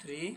3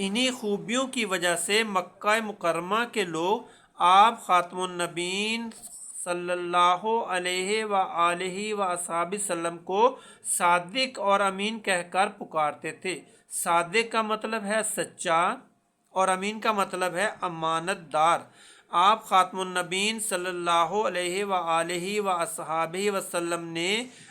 انہی خوبیوں کی وجہ سے مکہ مکرمہ کے لوگ آپ خاتم النبیین صلی اللہ علیہ وآلہ وصحبہ وسلم کو صادق اور امین کہہ کر پکارتے تھے۔ صادق کا مطلب ہے سچا اور امین کا مطلب ہے امانت دار۔ آپ خاتم النبیین صلی اللہ علیہ وآلہ وصحبہ وسلم نے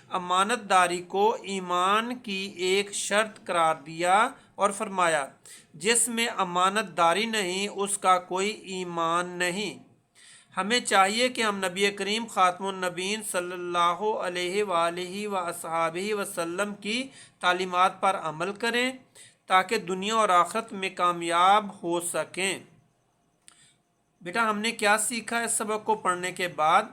امانت داری کو ایمان کی ایک شرط قرار دیا اور فرمایا جس میں امانت داری نہیں اس کا کوئی ایمان نہیں۔ ہمیں چاہیے کہ ہم نبی کریم خاتم النبیین صلی اللہ علیہ وآلہ وصحبہ وسلم کی تعلیمات پر عمل کریں تاکہ دنیا اور آخرت میں کامیاب ہو سکیں۔ بیٹا ہم نے کیا سیکھا اس سبق کو پڑھنے کے بعد؟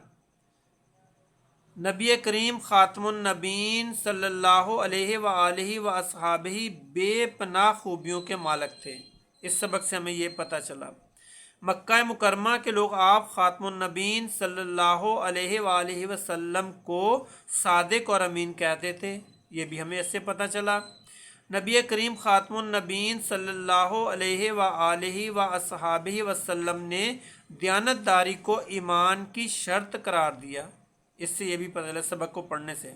نبی کریم خاتم النبیین صلی اللہ علیہ وآلہ وصحبہ بے پناہ خوبیوں کے مالک تھے۔ اس سبق سے ہمیں یہ پتہ چلا۔ مکہ مکرمہ کے لوگ آپ خاتم النبیین صلی اللہ علیہ وآلہ وسلم کو صادق اور امین کہتے تھے، یہ بھی ہمیں اس سے پتہ چلا۔ نبی کریم خاتم النبیین صلی اللہ علیہ وآلہ وصحبہ وسلم نے دیانتداری کو ایمان کی شرط قرار دیا۔ اس سے یہ بھی پتہ چلا سبق کو پڑھنے سے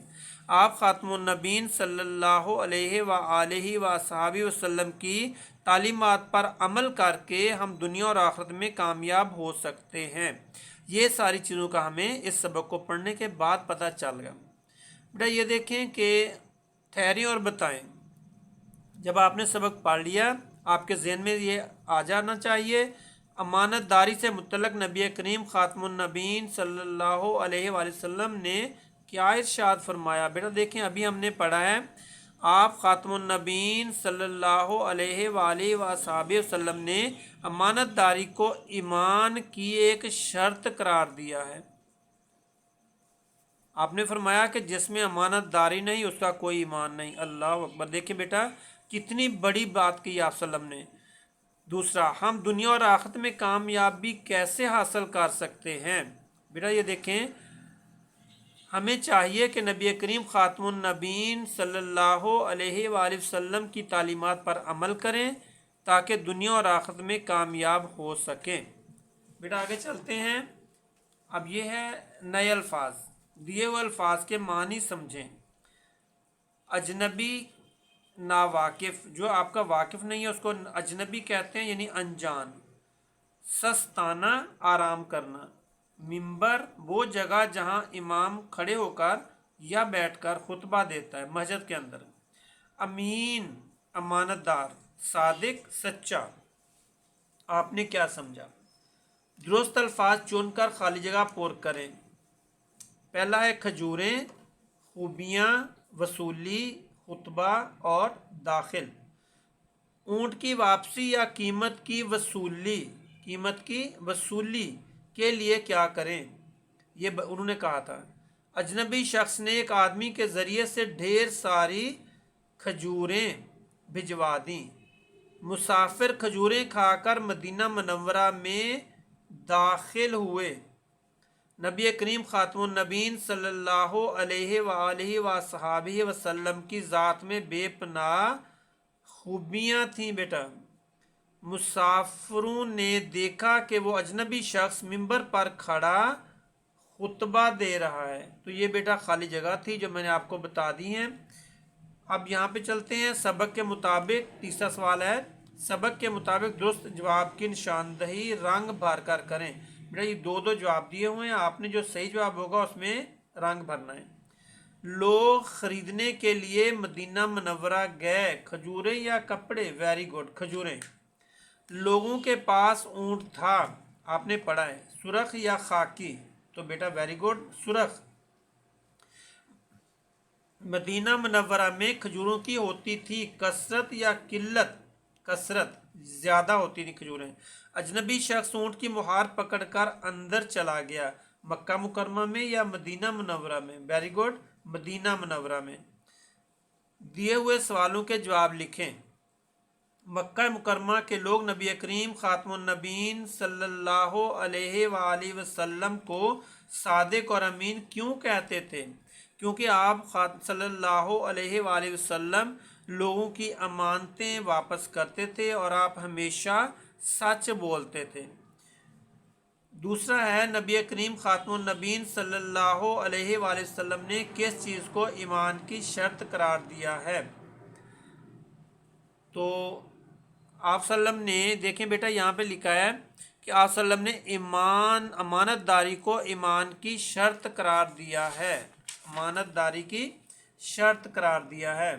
آپ خاتم النبیین صلی اللہ علیہ وآلہ وصحبہ وسلم کی تعلیمات پر عمل کر کے ہم دنیا اور آخرت میں کامیاب ہو سکتے ہیں۔ یہ ساری چیزوں کا ہمیں اس سبق کو پڑھنے کے بعد پتہ چل گیا۔ بیٹا یہ دیکھیں کہ ٹھہریں اور بتائیں، جب آپ نے سبق پڑھ لیا آپ کے ذہن میں یہ آ جانا چاہیے امانت داری سے متعلق نبی کریم خاتم النبیین صلی اللہ علیہ وآلہ وسلم نے کیا ارشاد فرمایا۔ بیٹا دیکھیں ابھی ہم نے پڑھا ہے آپ خاتم النبیین صلی اللہ علیہ وآلہ وصحبہ وسلم نے امانت داری کو ایمان کی ایک شرط قرار دیا ہے۔ آپ نے فرمایا کہ جس میں امانت داری نہیں اس کا کوئی ایمان نہیں۔ اللہ اکبر، دیکھیں بیٹا کتنی بڑی بات کی آپ صلی اللہ علیہ وسلم نے۔ دوسرا، ہم دنیا اور آخرت میں کامیابی کیسے حاصل کر سکتے ہیں؟ بیٹا یہ دیکھیں ہمیں چاہیے کہ نبی کریم خاتم النبیین صلی اللہ علیہ وآلہ وسلم کی تعلیمات پر عمل کریں تاکہ دنیا اور آخرت میں کامیاب ہو سکیں۔ بیٹا آگے چلتے ہیں۔ اب یہ ہے نئے الفاظ، دیے ہوئے الفاظ کے معنی سمجھیں۔ اجنبی ناواقف، جو آپ کا واقف نہیں ہے اس کو اجنبی کہتے ہیں، یعنی انجان۔ سستانہ، آرام کرنا۔ منبر، وہ جگہ جہاں امام کھڑے ہو کر یا بیٹھ کر خطبہ دیتا ہے، مسجد کے اندر۔ امین، امانت دار۔ صادق، سچا۔ آپ نے کیا سمجھا؟ درست الفاظ چن کر خالی جگہ پر کریں۔ پہلا ہے کھجوریں، خوبیاں، وصولی، خطبہ اور داخل۔ اونٹ کی واپسی یا قیمت کی وصولی کے لیے کیا کریں؟ یہ انہوں نے کہا تھا اجنبی شخص نے ایک آدمی کے ذریعے سے ڈھیر ساری کھجوریں بھجوا دیں۔ مسافر کھجوریں کھا کر مدینہ منورہ میں داخل ہوئے۔ نبی کریم خاتم النبیین صلی اللہ علیہ وآلہ وصحبہ وسلم کی ذات میں بے پناہ خوبیاں تھیں۔ بیٹا مسافروں نے دیکھا کہ وہ اجنبی شخص منبر پر کھڑا خطبہ دے رہا ہے، تو یہ بیٹا خالی جگہ تھی جو میں نے آپ کو بتا دی ہیں۔ اب یہاں پہ چلتے ہیں سبق کے مطابق۔ تیسرا سوال ہے سبق کے مطابق درست جواب کی نشاندہی رنگ بھر کر کریں۔ بیٹا یہ دو جواب دیے ہوئے ہیں، آپ نے جو صحیح جواب ہوگا اس میں رنگ بھرنا ہے۔ لوگ خریدنے کے لیے مدینہ منورہ گئے، کھجوریں یا کپڑے؟ ویری گڈ، کھجوریں۔ لوگوں کے پاس اونٹ تھا، آپ نے پڑھا ہے۔ سرخ یا خاکی؟ تو بیٹا ویری گڈ، سرخ۔ مدینہ منورہ میں کھجوروں کی ہوتی تھی کثرت یا قلت؟ کثرت، زیادہ ہوتی تھی کھجوریں۔ اجنبی شخص اونٹ کی مہار پکڑ کر اندر چلا گیا، مکہ مکرمہ میں یا مدینہ منورہ میں؟ ویری گڈ، مدینہ منورہ میں۔ دیے ہوئے سوالوں کے جواب لکھیں۔ مکہ مکرمہ کے لوگ نبی کریم خاتم النبیین صلی اللہ علیہ وآلہ وسلم کو صادق اور امین کیوں کہتے تھے؟ کیونکہ آپ صلی اللہ علیہ وآلہ وسلم لوگوں کی امانتیں واپس کرتے تھے اور آپ ہمیشہ سچ بولتے تھے۔ دوسرا ہے نبی کریم خاتم النبیین صلی اللہ علیہ وآلہ وسلم نے کس چیز کو ایمان کی شرط قرار دیا ہے؟ تو آپ صلی اللہ علیہ وسلم نے دیکھیں بیٹا یہاں پہ لکھا ہے کہ آپ صلی اللہ علیہ وسلم نے امانت داری کو ایمان کی شرط قرار دیا ہے، امانت داری کی شرط قرار دیا ہے۔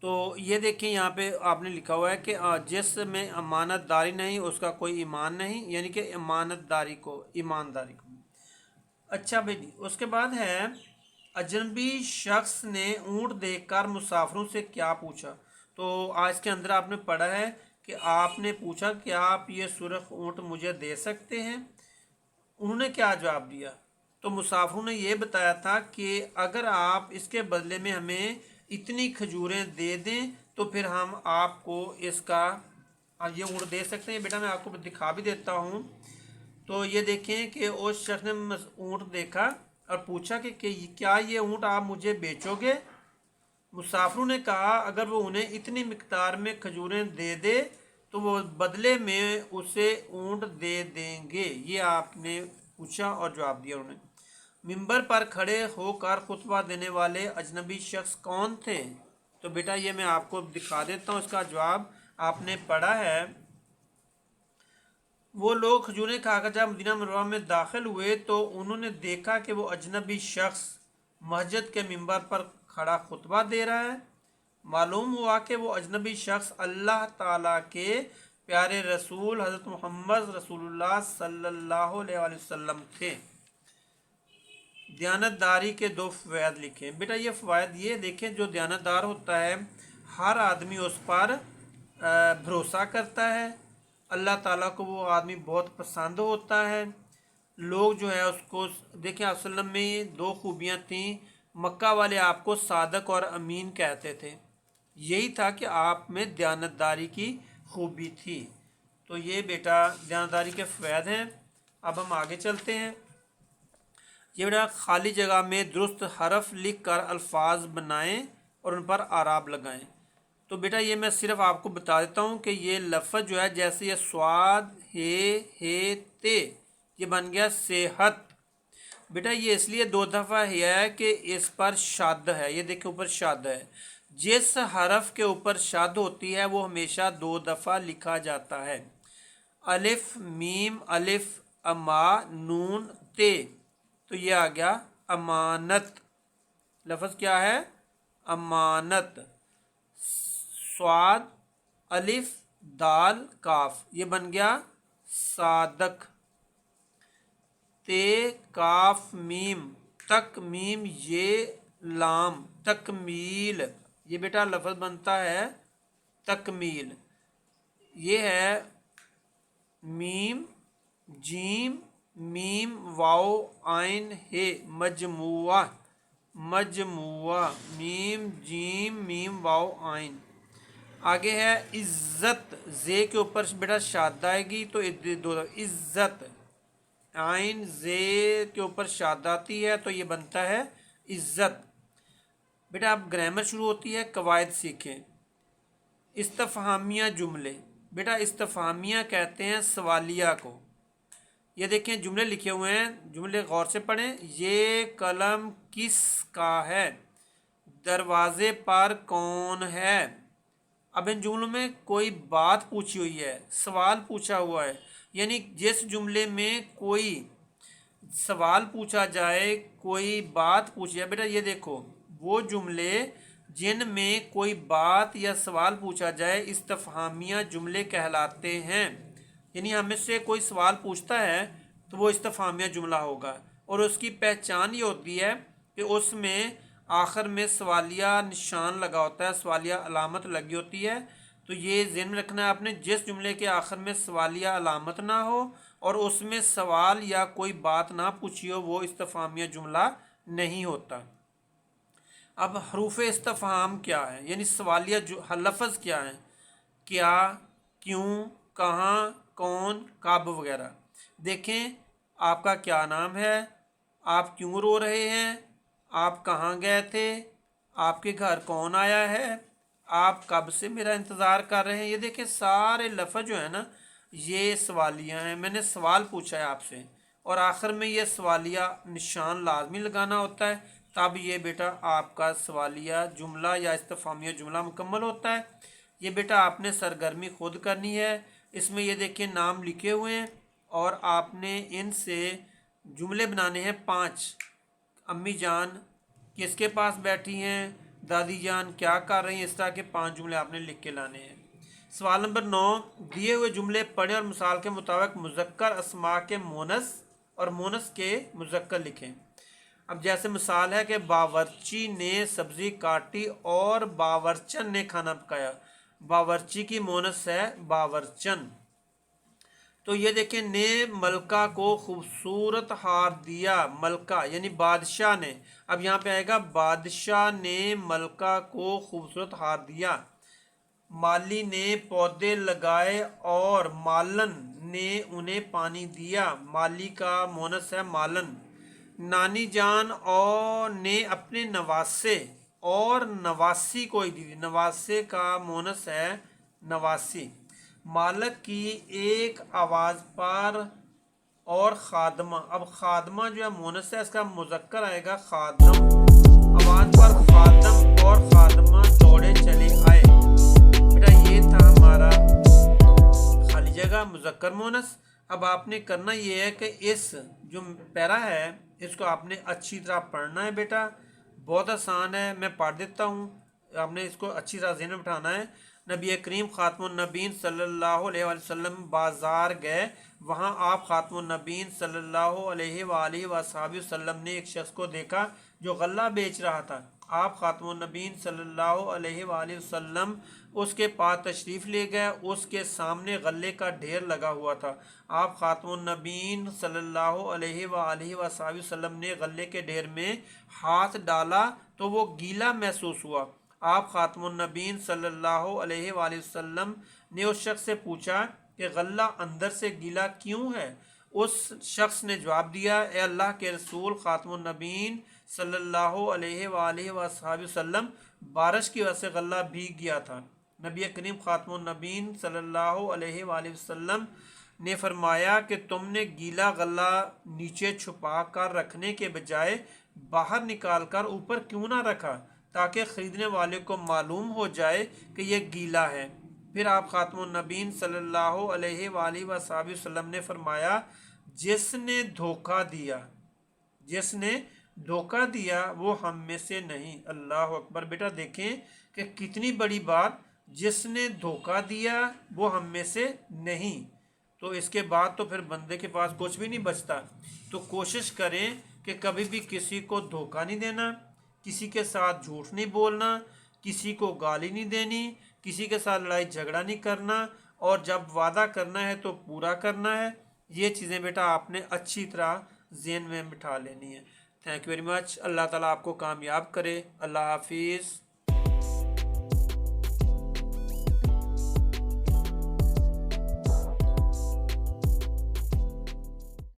تو یہ دیکھیں یہاں پہ آپ نے لکھا ہوا ہے کہ جس میں امانت داری نہیں اس کا کوئی ایمان نہیں، یعنی کہ امانت داری کو ایمانداری کو۔ اچھا بھائی اس کے بعد ہے اجنبی شخص نے اونٹ دیکھ کر مسافروں سے کیا پوچھا؟ تو آج کے اندر آپ نے پڑھا ہے کہ آپ نے پوچھا کہ آپ یہ سرخ اونٹ مجھے دے سکتے ہیں؟ انہوں نے کیا جواب دیا؟ تو مسافروں نے یہ بتایا تھا کہ اگر آپ اس کے بدلے میں ہمیں اتنی کھجوریں دے دیں تو پھر ہم آپ کو اس کا یہ اونٹ دے سکتے ہیں۔ بیٹا میں آپ کو دکھا بھی دیتا ہوں۔ تو یہ دیکھیں کہ اس شخص نے اونٹ دیکھا اور پوچھا کہ کیا یہ اونٹ آپ مجھے بیچو گے؟ مسافروں نے کہا اگر وہ انہیں اتنی مقدار میں کھجوریں دے دے تو وہ بدلے میں اسے اونٹ دے دیں گے۔ یہ آپ نے پوچھا اور جواب دیا انہوں نے۔ ممبر پر کھڑے ہو کر خطبہ دینے والے اجنبی شخص کون تھے؟ تو بیٹا یہ میں آپ کو دکھا دیتا ہوں، اس کا جواب آپ نے پڑھا ہے۔ وہ لوگ کھجوریں کھا کر جب مدینہ منورہ میں داخل ہوئے تو انہوں نے دیکھا کہ وہ اجنبی شخص مسجد کے ممبر پر کھڑا خطبہ دے رہا ہے۔ معلوم ہوا کہ وہ اجنبی شخص اللہ تعالیٰ کے پیارے رسول حضرت محمد رسول اللہ صلی اللہ علیہ وسلم تھے۔ دیانت داری کے 2 فوائد لکھیں۔ بیٹا یہ فوائد یہ دیکھیں، جو دیانت دار ہوتا ہے ہر آدمی اس پر بھروسہ کرتا ہے، اللہ تعالیٰ کو وہ آدمی بہت پسند ہوتا ہے۔ لوگ جو ہے اس کو دیکھیں، آپ صلی اللہ علیہ وسلم میں یہ 2 خوبیاں تھیں۔ مکہ والے آپ کو صادق اور امین کہتے تھے، یہی تھا کہ آپ میں دیانت داری کی خوبی تھی۔ تو یہ بیٹا دیانت داری کے فوائد ہیں۔ اب ہم آگے چلتے ہیں۔ یہ بیٹا خالی جگہ میں درست حرف لکھ کر الفاظ بنائیں اور ان پر اعراب لگائیں۔ تو بیٹا یہ میں صرف آپ کو بتا دیتا ہوں کہ یہ لفظ جو ہے جیسے یہ سواد ہے تے، یہ بن گیا صحت۔ بیٹا یہ اس لیے 2 دفعہ ہے کہ اس پر شد ہے، یہ دیکھیں اوپر شد ہے۔ جس حرف کے اوپر شد ہوتی ہے وہ ہمیشہ 2 دفعہ لکھا جاتا ہے۔ الف میم الف اما نون تے، تو یہ آ گیا امانت۔ لفظ کیا ہے؟ امانت۔ سواد الف دال کاف، یہ بن گیا صادق۔ تے کاف میم تک میم یہ لام تکمیل، یہ بیٹا لفظ بنتا ہے تکمیل۔ یہ ہے میم جیم میم واو عین ہے مجموعہ، مجموعہ میم جیم میم واو عین۔ آگے ہے عزت، زے کے اوپر بیٹا شاد آئے گی تو عزت، عین زے کے اوپر شاد آتی ہے تو یہ بنتا ہے عزت۔ بیٹا اب گرامر شروع ہوتی ہے، قواعد سیکھیں۔ استفہامیہ جملے، بیٹا استفہامیہ کہتے ہیں سوالیہ کو۔ یہ دیکھیں جملے لکھے ہوئے ہیں، جملے غور سے پڑھیں۔ یہ قلم کس کا ہے؟ دروازے پر کون ہے؟ اب ان جملوں میں کوئی بات پوچھی ہوئی ہے، سوال پوچھا ہوا ہے، یعنی جس جملے میں کوئی سوال پوچھا جائے، کوئی بات پوچھی جائے، بیٹا یہ دیکھو وہ جملے جن میں کوئی بات یا سوال پوچھا جائے استفہامیہ جملے کہلاتے ہیں۔ یعنی ہمیں سے کوئی سوال پوچھتا ہے تو وہ استفہامیہ جملہ ہوگا، اور اس کی پہچان یہ ہوتی ہے کہ اس میں آخر میں سوالیہ نشان لگا ہوتا ہے، سوالیہ علامت لگی ہوتی ہے۔ تو یہ ذہن میں رکھنا ہے آپ نے، جس جملے کے آخر میں سوالیہ علامت نہ ہو اور اس میں سوال یا کوئی بات نہ پوچھی ہو وہ استفہامیہ جملہ نہیں ہوتا۔ اب حروف استفہام کیا ہے، یعنی سوالیہ لفظ کیا ہے؟ کیا، کیوں، کہاں، کون، کب وغیرہ۔ دیکھیں آپ کا کیا نام ہے، آپ کیوں رو رہے ہیں، آپ کہاں گئے تھے، آپ کے گھر کون آیا ہے، آپ کب سے میرا انتظار کر رہے ہیں۔ یہ دیکھیں سارے لفظ جو ہیں نا یہ سوالیہ ہیں، میں نے سوال پوچھا ہے آپ سے، اور آخر میں یہ سوالیہ نشان لازمی لگانا ہوتا ہے، تب یہ بیٹا آپ کا سوالیہ جملہ یا استفہامیہ جملہ مکمل ہوتا ہے۔ یہ بیٹا آپ نے سرگرمی خود کرنی ہے، اس میں یہ دیکھیں نام لکھے ہوئے ہیں اور آپ نے ان سے جملے بنانے ہیں 5۔ امی جان کس کے پاس بیٹھی ہیں، دادی جان کیا کر رہی ہیں، اس طرح کے 5 جملے آپ نے لکھ کے لانے ہیں۔ سوال نمبر 9، دیے ہوئے جملے پڑھیں اور مثال کے مطابق مذکر اسماء کے مونس اور مونس کے مذکر لکھیں۔ اب جیسے مثال ہے کہ باورچی نے سبزی کاٹی اور باورچن نے کھانا پکایا۔ باورچی کی مونس ہے باورچن۔ تو یہ دیکھیں نے ملکہ کو خوبصورت ہار دیا، ملکہ یعنی بادشاہ نے، اب یہاں پہ آئے گا بادشاہ نے ملکہ کو خوبصورت ہار دیا۔ مالی نے پودے لگائے اور مالن نے انہیں پانی دیا، مالی کا مونس ہے مالن۔ نانی جان اور نے اپنے نواسے اور نواسی کو دی، نواسے کا مونس ہے نواسی۔ مالک کی ایک آواز پر اور خادمہ، اب خادمہ جو ہے مونس ہے، اس کا مذکر آئے گا خادم۔ آواز پر خادم اور خادمہ دوڑے چلے آئے۔ بیٹا یہ تھا ہمارا خالی جگہ مذکر مونس۔ اب آپ نے کرنا یہ ہے کہ اس جو پیرا ہے اس کو آپ نے اچھی طرح پڑھنا ہے بیٹا، بہت آسان ہے، میں پڑھ دیتا ہوں، آپ نے اس کو اچھی طرح ذہن میں بٹھانا ہے۔ نبی کریم خاتم النبیین صلی اللہ علیہ وآلہ وسلم بازار گئے، وہاں آپ خاتم النبیین صلی اللہ علیہ وآلہ وسلم نے ایک شخص کو دیکھا جو غلہ بیچ رہا تھا۔ آپ خاتم النبیین صلی اللہ علیہ وآلہ وسلم اس کے پاس تشریف لے گئے، اس کے سامنے غلے کا ڈھیر لگا ہوا تھا۔ آپ خاتم النبیین صلی اللہ علیہ وآلہ وسلم نے غلے کے ڈھیر میں ہاتھ ڈالا تو وہ گیلا محسوس ہوا۔ آپ خاتم النبیین صلی اللہ علیہ وآلہ وسلم نے اس شخص سے پوچھا کہ غلہ اندر سے گیلا کیوں ہے؟ اس شخص نے جواب دیا، اے اللہ کے رسول خاتم النبیین صلی اللہ علیہ وآلہ وسلم، بارش کی وجہ سے غلہ بھیگ گیا تھا۔ نبی کریم خاتم النبیین صلی اللہ علیہ وآلہ وسلم نے فرمایا کہ تم نے گیلا غلہ نیچے چھپا کر رکھنے کے بجائے باہر نکال کر اوپر کیوں نہ رکھا تاکہ خریدنے والے کو معلوم ہو جائے کہ یہ گیلا ہے؟ پھر آپ خاتم النبیین صلی اللہ علیہ وآلہ وسلم نے فرمایا، جس نے دھوکہ دیا، جس نے دھوکہ دیا وہ ہم میں سے نہیں۔ اللہ اکبر۔ بیٹا دیکھیں کہ کتنی بڑی بات، جس نے دھوکہ دیا وہ ہم میں سے نہیں، تو اس کے بعد تو پھر بندے کے پاس کچھ بھی نہیں بچتا۔ تو کوشش کریں کہ کبھی بھی کسی کو دھوکہ نہیں دینا، کسی کے ساتھ جھوٹ نہیں بولنا، کسی کو گالی نہیں دینی، کسی کے ساتھ لڑائی جھگڑا نہیں کرنا، اور جب وعدہ کرنا ہے تو پورا کرنا ہے۔ یہ چیزیں بیٹا آپ نے اچھی طرح ذہن میں بٹھا لینی ہے۔ Thank you very much. اللہ تعالیٰ آپ کو کامیاب کرے۔ اللہ حافظ۔